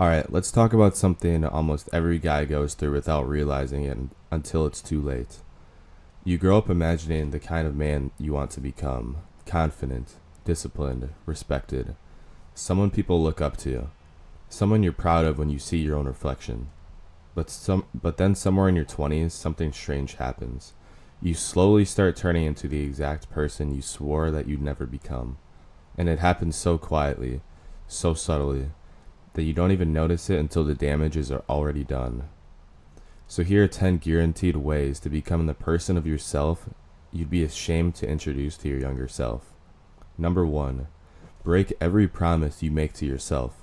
Alright, let's talk about something almost every guy goes through without realizing it until it's too late. You grow up imagining the kind of man you want to become: confident, disciplined, respected, someone people look up to, someone you're proud of when you see your own reflection. But then somewhere in your 20s, something strange happens. You slowly start turning into the exact person you swore that you'd never become. And it happens so quietly, so subtly, that you don't even notice it until the damages are already done. So here are 10 guaranteed ways to become the person of yourself you'd be ashamed to introduce to your younger self. Number 1. Break every promise you make to yourself.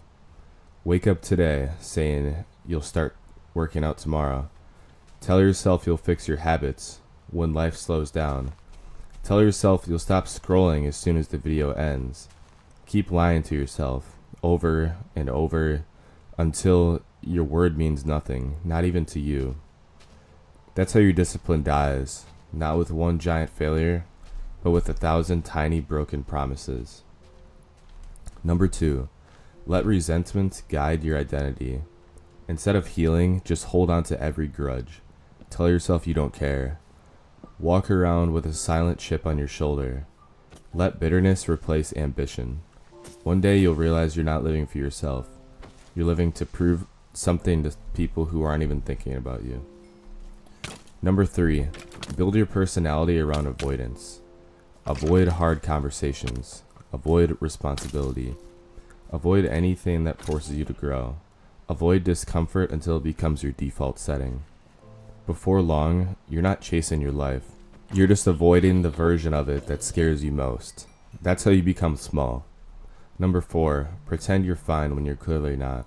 Wake up today saying you'll start working out tomorrow. Tell yourself you'll fix your habits when life slows down. Tell yourself you'll stop scrolling as soon as the video ends. Keep lying to yourself over and over until your word means nothing, not even to you. That's how your discipline dies, not with one giant failure, but with 1,000 tiny broken promises. Number 2, let resentment guide your identity. Instead of healing, just hold on to every grudge. Tell yourself you don't care. Walk around with a silent chip on your shoulder. Let bitterness replace ambition. One day you'll realize you're not living for yourself. You're living to prove something to people who aren't even thinking about you. Number 3, build your personality around avoidance. Avoid hard conversations. Avoid responsibility. Avoid anything that forces you to grow. Avoid discomfort until it becomes your default setting. Before long, you're not chasing your life. You're just avoiding the version of it that scares you most. That's how you become small. Number 4, pretend you're fine when you're clearly not.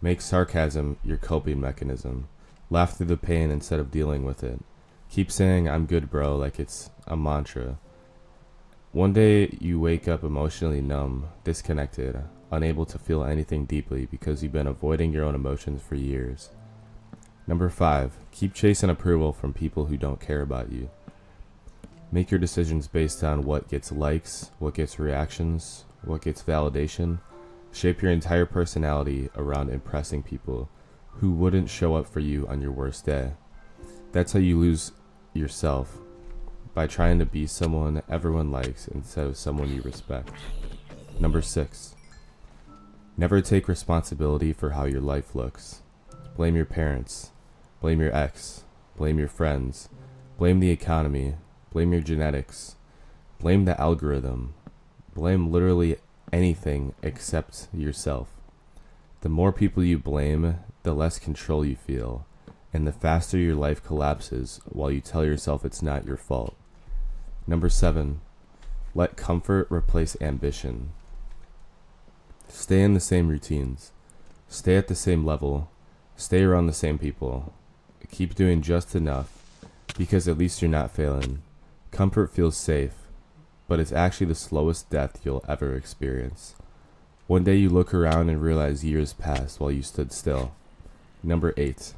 Make sarcasm your coping mechanism. Laugh through the pain instead of dealing with it. Keep saying "I'm good, bro" like it's a mantra. One day you wake up emotionally numb, disconnected, unable to feel anything deeply because you've been avoiding your own emotions for years. Number 5, keep chasing approval from people who don't care about you. Make your decisions based on what gets likes, what gets reactions, what gets validation. Shape your entire personality around impressing people who wouldn't show up for you on your worst day. That's how you lose yourself, by trying to be someone everyone likes instead of someone you respect. Number 6, never take responsibility for how your life looks. Blame your parents, blame your ex, blame your friends, blame the economy, blame your genetics, blame the algorithm, blame literally anything except yourself. The more people you blame, the less control you feel, and the faster your life collapses while you tell yourself it's not your fault. Number 7, let comfort replace ambition. Stay in the same routines. Stay at the same level. Stay around the same people. Keep doing just enough, because at least you're not failing. Comfort feels safe, but it's actually the slowest death you'll ever experience. One day you look around and realize years passed while you stood still. Number 8,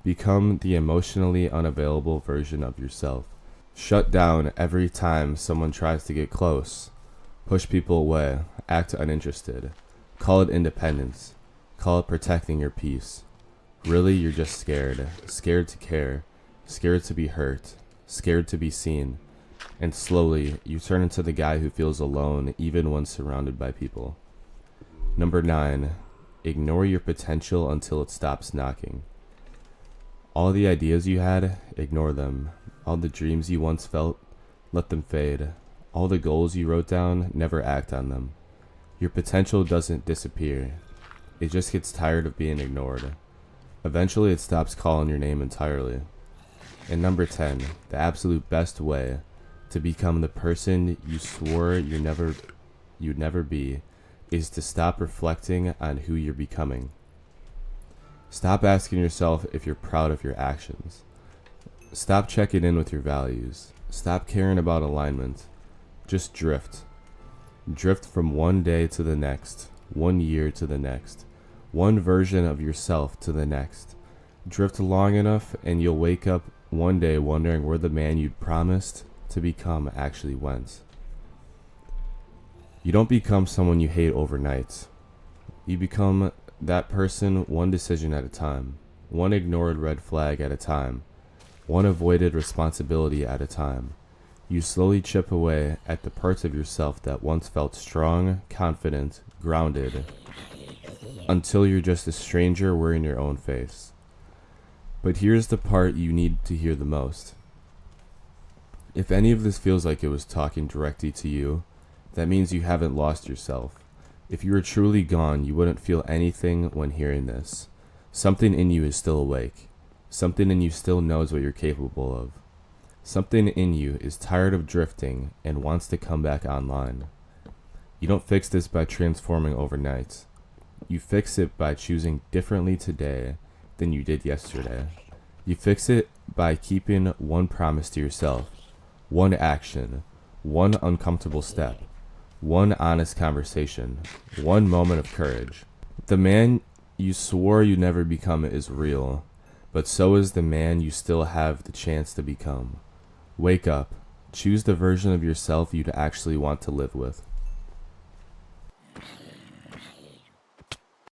become the emotionally unavailable version of yourself. Shut down every time someone tries to get close. Push people away. Act uninterested. Call it independence. Call it protecting your peace. Really, you're just scared. Scared to care. Scared to be hurt. Scared to be seen. And slowly, you turn into the guy who feels alone even when surrounded by people. Number 9, ignore your potential until it stops knocking. All the ideas you had, ignore them. All the dreams you once felt, let them fade. All the goals you wrote down, never act on them. Your potential doesn't disappear. It just gets tired of being ignored. Eventually it stops calling your name entirely. And number 10, the absolute best way to become the person you swore you'd never be is to stop reflecting on who you're becoming. Stop asking yourself if you're proud of your actions. Stop checking in with your values. Stop caring about alignment. Just drift. Drift from one day to the next, 1 year to the next, one version of yourself to the next. Drift long enough and you'll wake up one day wondering where the man you'd promised to become actually went. You don't become someone you hate overnight. You become that person one decision at a time, one ignored red flag at a time, one avoided responsibility at a time. You slowly chip away at the parts of yourself that once felt strong, confident, grounded, until you're just a stranger wearing your own face. But here's the part you need to hear the most. If any of this feels like it was talking directly to you, that means you haven't lost yourself. If you were truly gone, you wouldn't feel anything when hearing this. Something in you is still awake. Something in you still knows what you're capable of. Something in you is tired of drifting and wants to come back online. You don't fix this by transforming overnight. You fix it by choosing differently today than you did yesterday. You fix it by keeping one promise to yourself, one action, one uncomfortable step, one honest conversation, one moment of courage. The man you swore you'd never become is real, but so is the man you still have the chance to become. Wake up. Choose the version of yourself you'd actually want to live with.